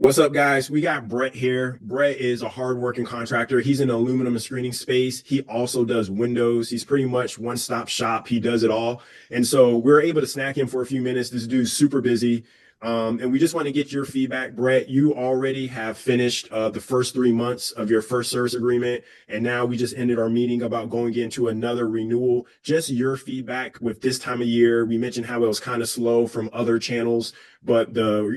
What's up, guys? We got Brett here. Brett is a hardworking contractor. He's in the aluminum and screening space. He also does windows. He's pretty much one-stop shop. He does it all. And so we're able to snack him for a few minutes. This dude's super busy. And we just want to get your feedback. Brett, you already have finished the first 3 months of your first service agreement. And now we just ended our meeting about going into another renewal. Just your feedback with this time of year. We mentioned how it was kind of slow from other channels, but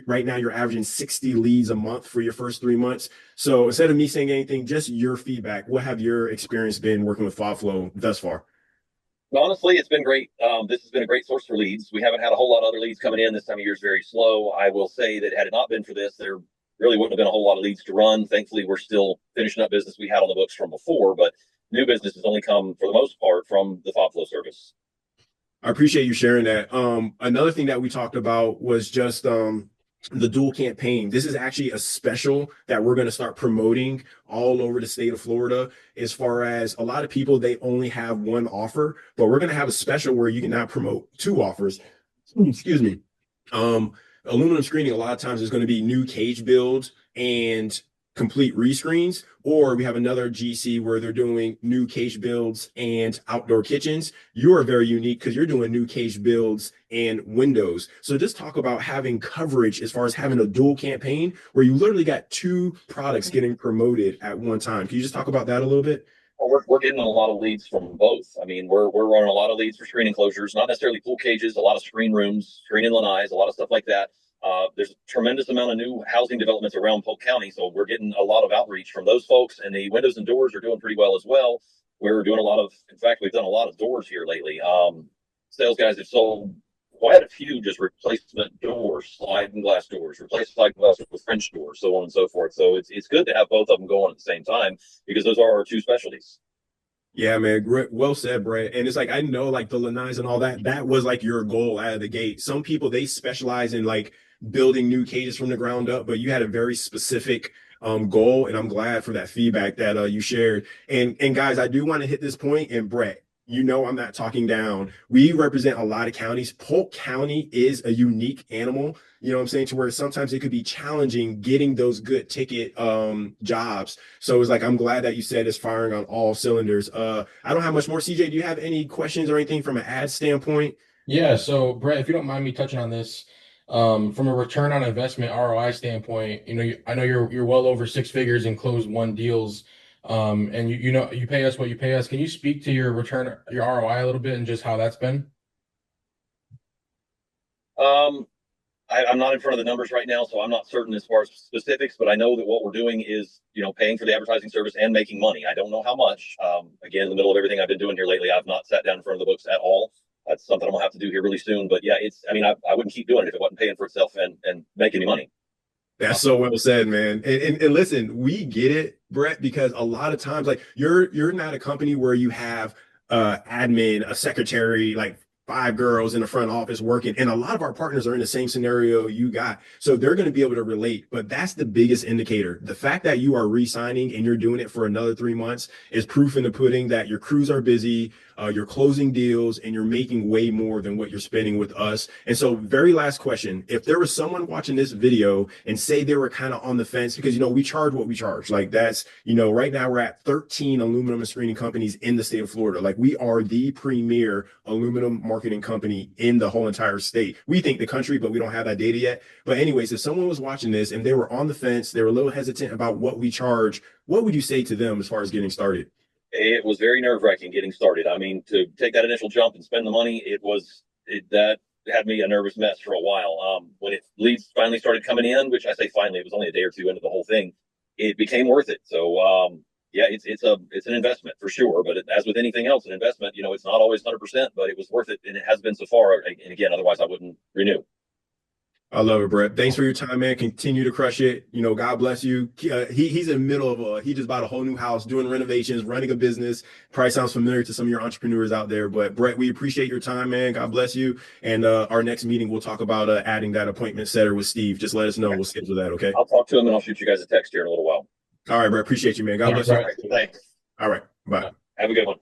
right now you're averaging 60 leads a month for your first 3 months. So instead of me saying anything, just your feedback. What have your experience been working with FOBFLO thus far? Honestly, it's been great. This has been a great source for leads. We haven't had a whole lot of other leads coming in. This time of year is very slow. I will say that had it not been for this, there really wouldn't have been a whole lot of leads to run. Thankfully, we're still finishing up business we had on the books from before, but new business has only come for the most part from the FOBFLO service. I appreciate you sharing that. Another thing that we talked about was just the dual campaign. This is actually a special that we're going to start promoting all over the state of Florida. As far as a lot of people, they only have one offer, but we're going to have a special where you can now promote two offers. Excuse me. Aluminum screening, a lot of times is going to be new cage builds and complete rescreens, or we have another GC where they're doing new cage builds and outdoor kitchens. You are very unique because you're doing new cage builds and windows. So just talk about having coverage as far as having a dual campaign where you literally got two products getting promoted at one time. Can you just talk about that a little bit? Well, we're getting a lot of leads from both. I mean, we're running a lot of leads for screen enclosures, not necessarily pool cages, a lot of screen rooms, screen and lanais, a lot of stuff like that. There's a tremendous amount of new housing developments around Polk County, so we're getting a lot of outreach from those folks, and the windows and doors are doing pretty well as well. We're doing a lot of, in fact, we've done a lot of doors here lately. Sales guys have sold quite a few just replacement doors, sliding glass doors, replace sliding glass with French doors, so on and so forth. So it's good to have both of them going at the same time because those are our two specialties. Yeah, man. Great. Well said, Brett. And it's like, I know like the lanais and all that, that was like your goal out of the gate. Some people, they specialize in like building new cages from the ground up, but you had a very specific goal. And I'm glad for that feedback that you shared. And guys, I do want to hit this point. And Brett, you know, I'm not talking down. We represent a lot of counties. Polk County is a unique animal. You know what I'm saying? To where sometimes it could be challenging getting those good ticket jobs. So it's like, I'm glad that you said it's firing on all cylinders. I don't have much more. CJ, do you have any questions or anything from an ad standpoint? Yeah, so Brett, if you don't mind me touching on this, from a return on investment ROI standpoint, I know you're well over six figures in closed won deals, and you know you pay us what you pay us. Can you speak to your return, your ROI a little bit, and just how that's been? Um, I'm not in front of the numbers right now, so I'm not certain as far as specifics, but I know that what we're doing is, paying for the advertising service and making money. I don't know how much. Again, in the middle of everything I've been doing here lately, I've not sat down in front of the books at all. That's something I'm gonna have to do here really soon. But yeah, I wouldn't keep doing it if it wasn't paying for itself and making me money. That's so well said, man. And listen, we get it, Brett, because a lot of times, like you're not a company where you have admin, a secretary, like five girls in the front office working. And a lot of our partners are in the same scenario you got. So they're going to be able to relate. But that's the biggest indicator. The fact that you are re-signing and you're doing it for another 3 months is proof in the pudding that your crews are busy, you're closing deals, and you're making way more than what you're spending with us. And so, very last question. If there was someone watching this video and say they were kind of on the fence, because, we charge what we charge. Like that's, right now we're at 13 aluminum and screening companies in the state of Florida. Like we are the premier aluminum marketing company in the whole entire state. We think the country, but we don't have that data yet. But anyways, if someone was watching this and they were on the fence, they were a little hesitant about what we charge, what would you say to them as far as getting started? It was very nerve-wracking getting started. I mean, to take that initial jump and spend the money, that had me a nervous mess for a while. When leads finally started coming in, which I say finally, it was only a day or two into the whole thing, it became worth it. So yeah, it's an investment for sure. But as with anything else, an investment, it's not always 100%, but it was worth it, and it has been so far. And again, otherwise I wouldn't renew. I love it, Brett. Thanks for your time, man. Continue to crush it. God bless you. He's in the middle of he just bought a whole new house, doing renovations, running a business. Probably sounds familiar to some of your entrepreneurs out there. But Brett, we appreciate your time, man. God bless you. And our next meeting, we'll talk about adding that appointment setter with Steve. Just let us know. We'll schedule that. Okay. I'll talk to him and I'll shoot you guys a text here in a little while. All right, Brett. Appreciate you, man. God bless All you. right. Thanks. All right. Bye. Have a good one.